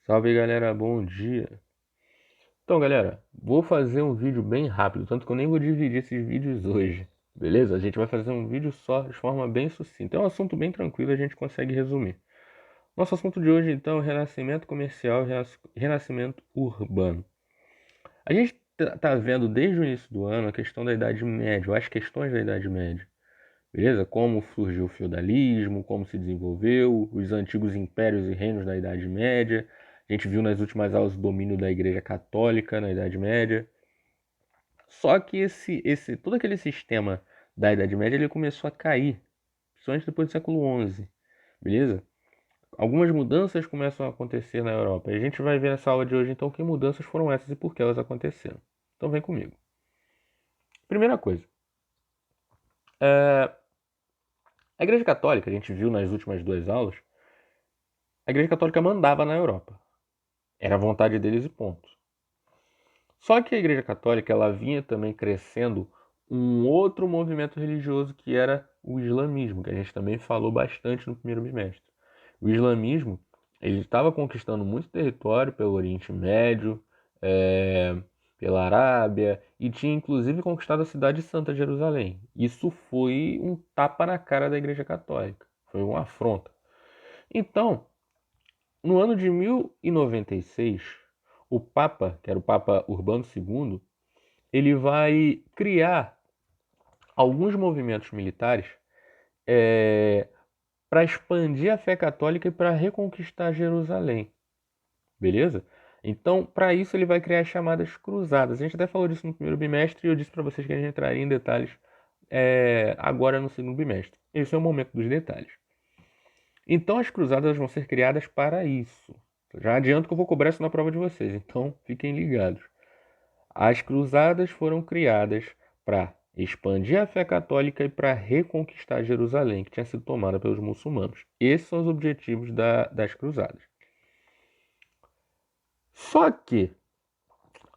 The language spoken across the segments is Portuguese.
Salve galera, bom dia. Então galera, vou fazer um vídeo bem rápido, tanto que eu nem vou dividir esses vídeos hoje, beleza? A gente vai fazer um vídeo só, de forma bem sucinta. É um assunto bem tranquilo, a gente consegue resumir. Nosso assunto de hoje então é o renascimento comercial e renascimento urbano. A gente tá vendo desde o início do ano a questão da Idade Média, ou as questões da Idade Média, beleza? Como surgiu o feudalismo, como se desenvolveu, os antigos impérios e reinos da Idade Média. A gente viu nas últimas aulas o domínio da Igreja Católica na Idade Média. Só que todo aquele sistema da Idade Média ele começou a cair, principalmente depois do século XI, beleza? Algumas mudanças começam a acontecer na Europa. E a gente vai ver nessa aula de hoje então que mudanças foram essas e por que elas aconteceram. Então vem comigo. Primeira coisa, é, a Igreja Católica, a gente viu nas últimas duas aulas, a Igreja Católica mandava na Europa. Era a vontade deles e ponto. Só que a Igreja Católica ela vinha também crescendo um outro movimento religioso que era o islamismo, que a gente também falou bastante no primeiro bimestre. O islamismo ele estava conquistando muito território pelo Oriente Médio, é, pela Arábia e tinha inclusive conquistado a cidade santa de Jerusalém. Isso foi um tapa na cara da Igreja Católica, foi uma afronta. Então, no ano de 1096, o Papa, que era o Papa Urbano II, ele vai criar alguns movimentos militares para expandir a fé católica e para reconquistar Jerusalém, beleza? Então, para isso, ele vai criar as chamadas cruzadas. A gente até falou disso no primeiro bimestre e eu disse para vocês que a gente entraria em detalhes agora no segundo bimestre. Esse é o momento dos detalhes. Então, as cruzadas vão ser criadas para isso. Já adianto que eu vou cobrar isso na prova de vocês, então fiquem ligados. As cruzadas foram criadas para expandir a fé católica e para reconquistar Jerusalém, que tinha sido tomada pelos muçulmanos. Esses são os objetivos das cruzadas. Só que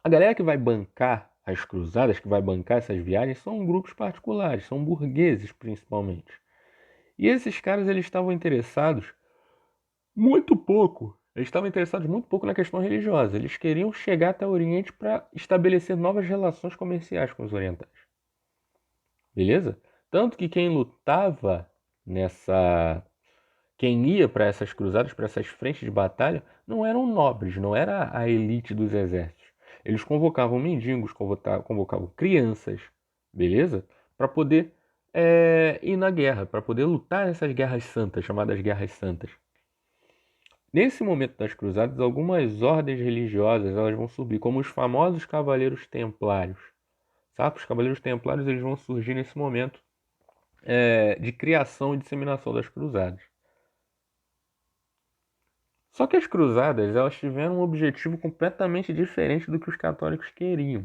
a galera que vai bancar as cruzadas, que vai bancar essas viagens, são grupos particulares, são burgueses principalmente. E esses caras eles estavam interessados muito pouco. Eles estavam interessados muito pouco na questão religiosa. Eles queriam chegar até o Oriente para estabelecer novas relações comerciais com os orientais. Beleza? Tanto que quem lutava nessa. Quem ia para essas cruzadas, para essas frentes de batalha, não eram nobres, não era a elite dos exércitos. Eles convocavam mendigos, convocavam crianças, beleza? Para poder ir na guerra, para poder lutar nessas guerras santas, chamadas guerras santas. Nesse momento das cruzadas, algumas ordens religiosas elas vão subir, como os famosos cavaleiros templários. Sabe? Os cavaleiros templários eles vão surgir nesse momento de criação e disseminação das cruzadas. Só que as cruzadas elas tiveram um objetivo completamente diferente do que os católicos queriam.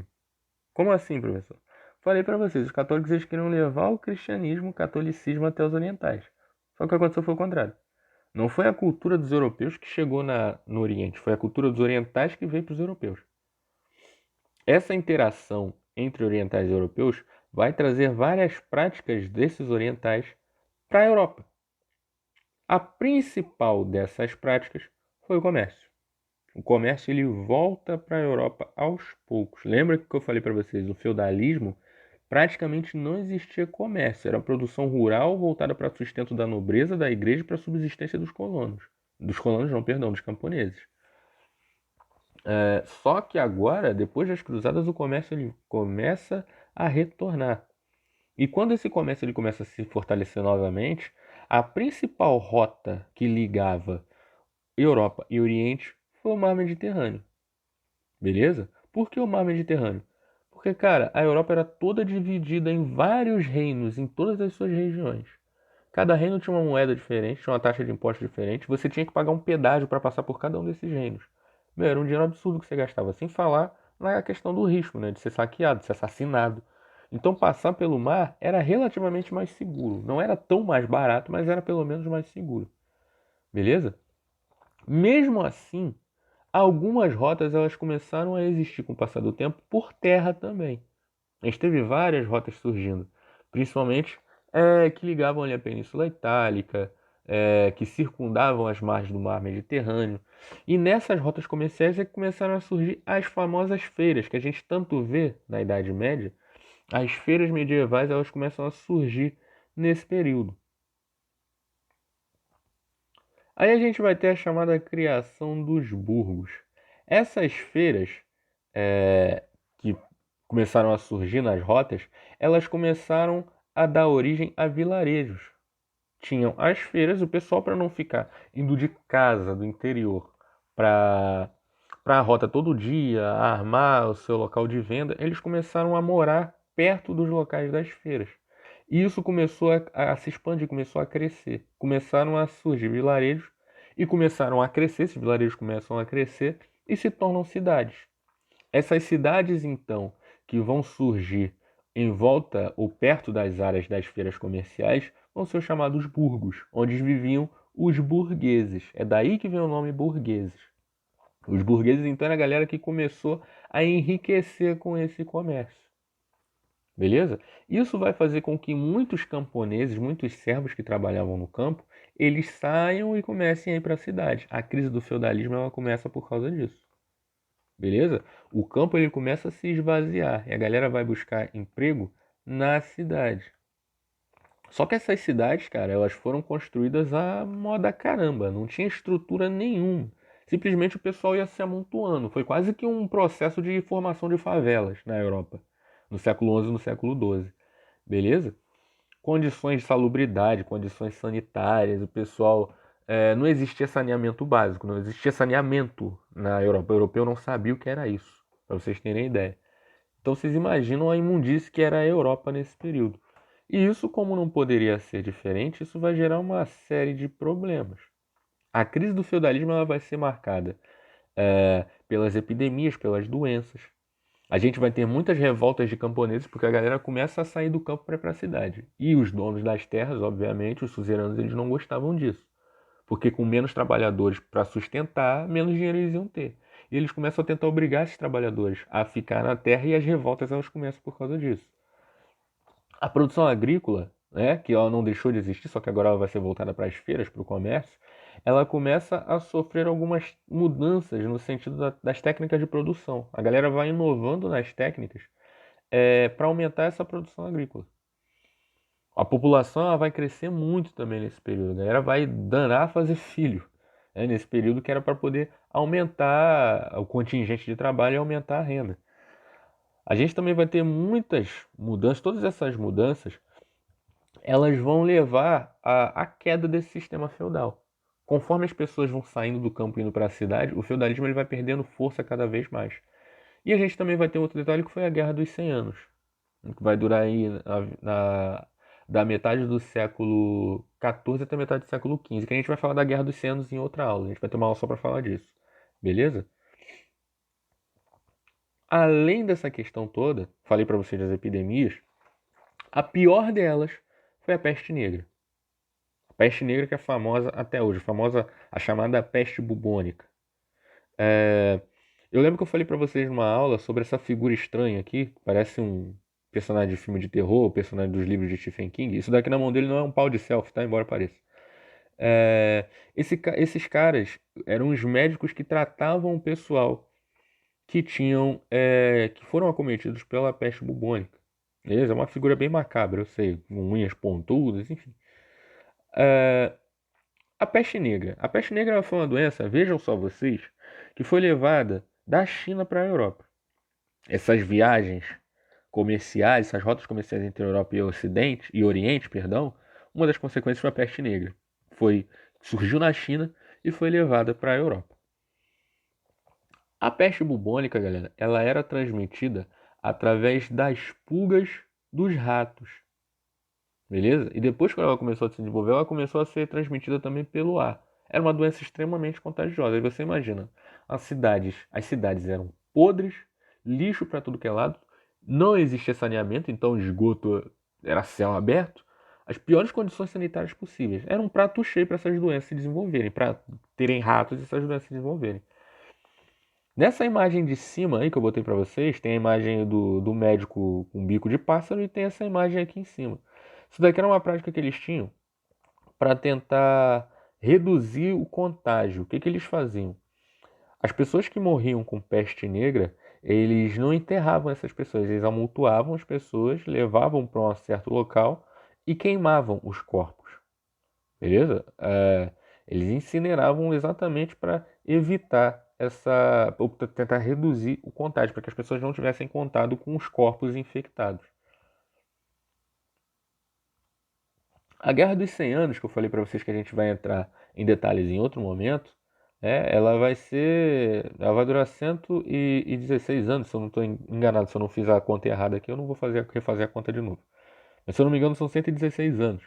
Como assim, professor? Falei para vocês, os católicos eles queriam levar o cristianismo, o catolicismo até os orientais. Só que o que aconteceu foi o contrário. Não foi a cultura dos europeus que chegou no Oriente, foi a cultura dos orientais que veio para os europeus. Essa interação entre orientais e europeus vai trazer várias práticas desses orientais para a Europa. A principal dessas práticas foi o comércio. O comércio ele volta para a Europa aos poucos. Lembra que eu falei para vocês, o feudalismo praticamente não existia comércio, era produção rural voltada para o sustento da nobreza, da igreja e para a subsistência dos colonos. Dos colonos não, perdão, dos camponeses. Só que agora, depois das cruzadas, o comércio ele começa a retornar. E quando esse comércio ele começa a se fortalecer novamente, a principal rota que ligava Europa e Oriente foi o Mar Mediterrâneo. Beleza? Por que o Mar Mediterrâneo? Porque, cara, a Europa era toda dividida em vários reinos, em todas as suas regiões. Cada reino tinha uma moeda diferente, tinha uma taxa de imposto diferente. Você tinha que pagar um pedágio para passar por cada um desses reinos. Meu, era um dinheiro absurdo que você gastava, sem falar na questão do risco, né? De ser saqueado, de ser assassinado. Então passar pelo mar era relativamente mais seguro. Não era tão mais barato, mas era pelo menos mais seguro. Beleza? Mesmo assim, algumas rotas elas começaram a existir com o passar do tempo por terra também. A gente teve várias rotas surgindo, principalmente que ligavam ali a Península Itálica, que circundavam as margens do mar Mediterrâneo. E nessas rotas comerciais é que começaram a surgir as famosas feiras, que a gente tanto vê na Idade Média. As feiras medievais elas começam a surgir nesse período. Aí a gente vai ter a chamada criação dos burgos. Essas feiras que começaram a surgir nas rotas, elas começaram a dar origem a vilarejos. Tinham as feiras, o pessoal para não ficar indo de casa do interior para a rota todo dia, armar o seu local de venda, eles começaram a morar perto dos locais das feiras. E isso começou a se expandir, começou a crescer. Começaram a surgir vilarejos e começaram a crescer, esses vilarejos começam a crescer e se tornam cidades. Essas cidades, então, que vão surgir em volta ou perto das áreas das feiras comerciais, vão ser chamados burgos, onde viviam os burgueses. É daí que vem o nome burgueses. Os burgueses, então, é a galera que começou a enriquecer com esse comércio. Beleza? Isso vai fazer com que muitos camponeses, muitos servos que trabalhavam no campo, eles saiam e comecem a ir para a cidade. A crise do feudalismo ela começa por causa disso. Beleza? O campo ele começa a se esvaziar e a galera vai buscar emprego na cidade. Só que essas cidades, cara, elas foram construídas a moda caramba, não tinha estrutura nenhuma. Simplesmente o pessoal ia se amontoando. Foi quase que um processo de formação de favelas na Europa, no século XI e no século XII. Beleza? Condições de salubridade, condições sanitárias, o pessoal. Não existia saneamento básico, não existia saneamento na Europa. O europeu não sabia o que era isso, para vocês terem ideia. Então vocês imaginam a imundície que era a Europa nesse período. E isso, como não poderia ser diferente, isso vai gerar uma série de problemas. A crise do feudalismo ela vai ser marcada pelas epidemias, pelas doenças. A gente vai ter muitas revoltas de camponeses porque a galera começa a sair do campo para ir para a cidade. E os donos das terras, obviamente, os suzeranos, eles não gostavam disso. Porque com menos trabalhadores para sustentar, menos dinheiro eles iam ter. E eles começam a tentar obrigar esses trabalhadores a ficar na terra e as revoltas elas começam por causa disso. A produção agrícola, né, que ela não deixou de existir, só que agora ela vai ser voltada para as feiras, para o comércio, ela começa a sofrer algumas mudanças no sentido das técnicas de produção. A galera vai inovando nas técnicas para aumentar essa produção agrícola. A população ela vai crescer muito também nesse período. A galera vai danar a fazer filho, né, nesse período que era para poder aumentar o contingente de trabalho e aumentar a renda. A gente também vai ter muitas mudanças, todas essas mudanças, elas vão levar à queda desse sistema feudal. Conforme as pessoas vão saindo do campo e indo para a cidade, o feudalismo ele vai perdendo força cada vez mais. E a gente também vai ter outro detalhe que foi a Guerra dos 100 Anos, que vai durar aí da metade do século XIV até a metade do século XV, que a gente vai falar da Guerra dos 100 Anos em outra aula. A gente vai ter uma aula só para falar disso. Beleza? Além dessa questão toda, falei para vocês das epidemias, a pior delas foi a peste negra. A peste negra que é famosa até hoje, a chamada peste bubônica. Eu lembro que eu falei para vocês numa aula sobre essa figura estranha aqui, que parece um personagem de filme de terror, personagem dos livros de Stephen King. Isso daqui na mão dele não é um pau de selfie, tá? Embora pareça. Esses caras eram os médicos que tratavam o pessoal que foram acometidos pela peste bubônica. Beleza? É uma figura bem macabra, eu sei, com unhas pontudas, enfim. A peste negra. A peste negra foi uma doença, vejam só vocês, que foi levada da China para a Europa. Essas viagens comerciais, essas rotas comerciais entre Europa e Ocidente e Oriente, perdão, uma das consequências foi a peste negra. Surgiu na China e foi levada para a Europa. A peste bubônica, galera, ela era transmitida através das pulgas dos ratos. Beleza? E depois que ela começou a se desenvolver, ela começou a ser transmitida também pelo ar. Era uma doença extremamente contagiosa. E você imagina, as cidades eram podres, lixo para tudo que é lado, não existia saneamento, então o esgoto era céu aberto. As piores condições sanitárias possíveis. Era um prato cheio para essas doenças se desenvolverem, para terem ratos e essas doenças se desenvolverem. Nessa imagem de cima aí que eu botei para vocês, tem a imagem do médico com bico de pássaro e tem essa imagem aqui em cima. Isso daqui era uma prática que eles tinham para tentar reduzir o contágio. O que eles faziam? As pessoas que morriam com peste negra, eles não enterravam essas pessoas, eles amontoavam as pessoas, levavam para um certo local e queimavam os corpos, beleza? Eles incineravam exatamente para evitar ou tentar reduzir o contágio, para que as pessoas não tivessem contato com os corpos infectados. A Guerra dos 100 Anos, que eu falei para vocês que a gente vai entrar em detalhes em outro momento, ela vai durar 116 anos, se eu não estou enganado, se eu não fiz a conta errada aqui, eu não vou refazer a conta de novo. Mas se eu não me engano, são 116 anos.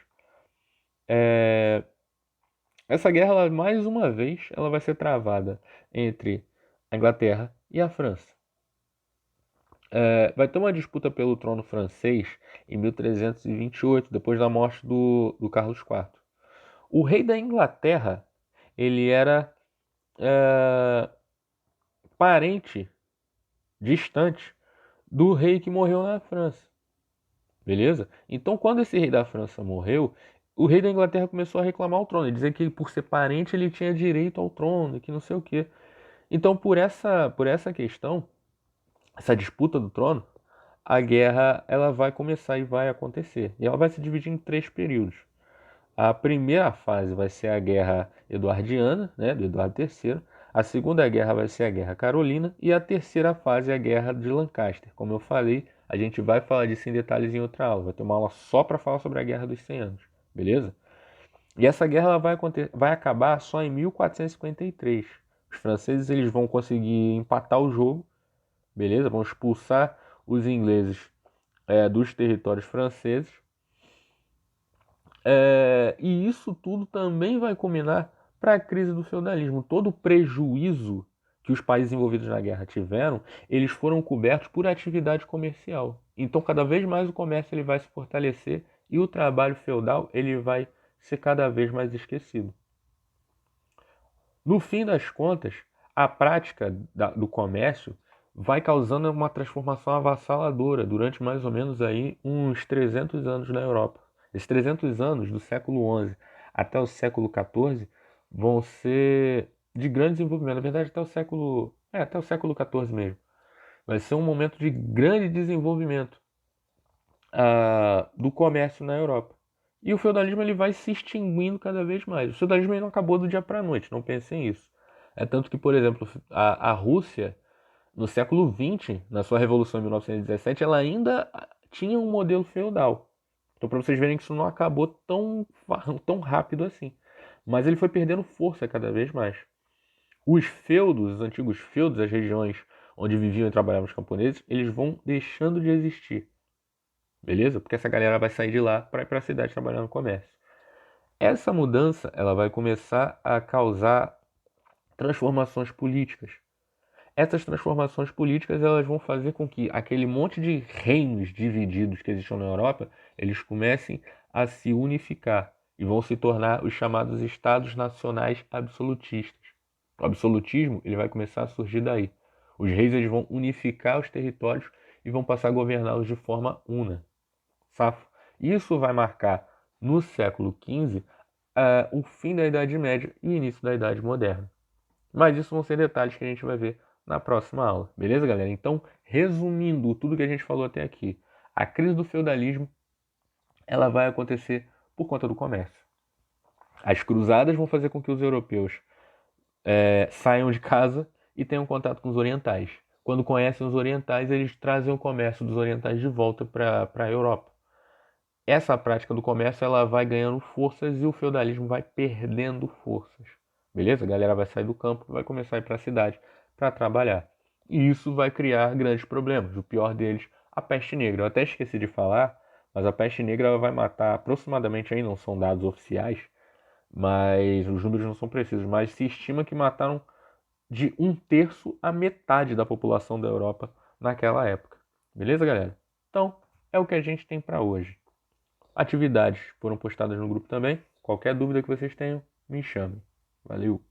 Essa guerra, mais uma vez, ela vai ser travada entre a Inglaterra e a França. Vai ter uma disputa pelo trono francês em 1328, depois da morte do Carlos IV. O rei da Inglaterra, ele era parente distante do rei que morreu na França. Beleza? Então, quando esse rei da França morreu, o rei da Inglaterra começou a reclamar o trono, dizer que por ser parente ele tinha direito ao trono, que não sei o quê. Então, por essa questão, essa disputa do trono, a guerra ela vai começar e vai acontecer. E ela vai se dividir em 3 períodos. A primeira fase vai ser a Guerra Eduardiana, né, do Eduardo III. A segunda guerra vai ser a Guerra Carolina. E a terceira fase é a Guerra de Lancaster. Como eu falei, a gente vai falar disso em detalhes em outra aula. Vai ter uma aula só para falar sobre a Guerra dos 100 Anos. Beleza? E essa guerra ela vai acabar só em 1453. Os franceses eles vão conseguir empatar o jogo. Beleza? Vão expulsar os ingleses dos territórios franceses. E isso tudo também vai culminar para a crise do feudalismo. Todo o prejuízo que os países envolvidos na guerra tiveram, eles foram cobertos por atividade comercial. Então, cada vez mais o comércio ele vai se fortalecer e o trabalho feudal ele vai ser cada vez mais esquecido. No fim das contas, a prática do comércio vai causando uma transformação avassaladora durante mais ou menos aí uns 300 anos na Europa. Esses 300 anos, do século XI até o século XIV, vão ser de grande desenvolvimento. Na verdade, até o século XIV mesmo. Vai ser um momento de grande desenvolvimento do comércio na Europa. E o feudalismo ele vai se extinguindo cada vez mais. O feudalismo não acabou do dia para a noite, não pensem nisso. É tanto que, por exemplo, a Rússia, no século XX, na sua Revolução em 1917, ela ainda tinha um modelo feudal. Então, para vocês verem que isso não acabou tão rápido assim. Mas ele foi perdendo força cada vez mais. Os feudos, os antigos feudos, as regiões onde viviam e trabalhavam os camponeses, eles vão deixando de existir. Beleza? Porque essa galera vai sair de lá para ir para a cidade trabalhar no comércio. Essa mudança ela vai começar a causar transformações políticas. Essas transformações políticas elas vão fazer com que aquele monte de reinos divididos que existiam na Europa, eles comecem a se unificar e vão se tornar os chamados estados nacionais absolutistas. O absolutismo ele vai começar a surgir daí. Os reis eles vão unificar os territórios e vão passar a governá-los de forma una. Safo. Isso vai marcar no século XV o fim da Idade Média e início da Idade Moderna. Mas isso vão ser detalhes que a gente vai ver na próxima aula. Beleza, galera? Então, resumindo tudo que a gente falou até aqui, a crise do feudalismo ela vai acontecer por conta do comércio. As cruzadas vão fazer com que os europeus saiam de casa e tenham contato com os orientais. Quando conhecem os orientais, eles trazem o comércio dos orientais de volta para a Europa. Essa prática do comércio ela vai ganhando forças e o feudalismo vai perdendo forças. Beleza? A galera vai sair do campo e vai começar a ir para a cidade para trabalhar. E isso vai criar grandes problemas. O pior deles, a peste negra. Eu até esqueci de falar, mas a peste negra ela vai matar aproximadamente, aí não são dados oficiais, mas os números não são precisos, mas se estima que mataram de 1/3 a metade da população da Europa naquela época. Beleza, galera? Então, é o que a gente tem para hoje. Atividades foram postadas no grupo também. Qualquer dúvida que vocês tenham, me chamem. Valeu!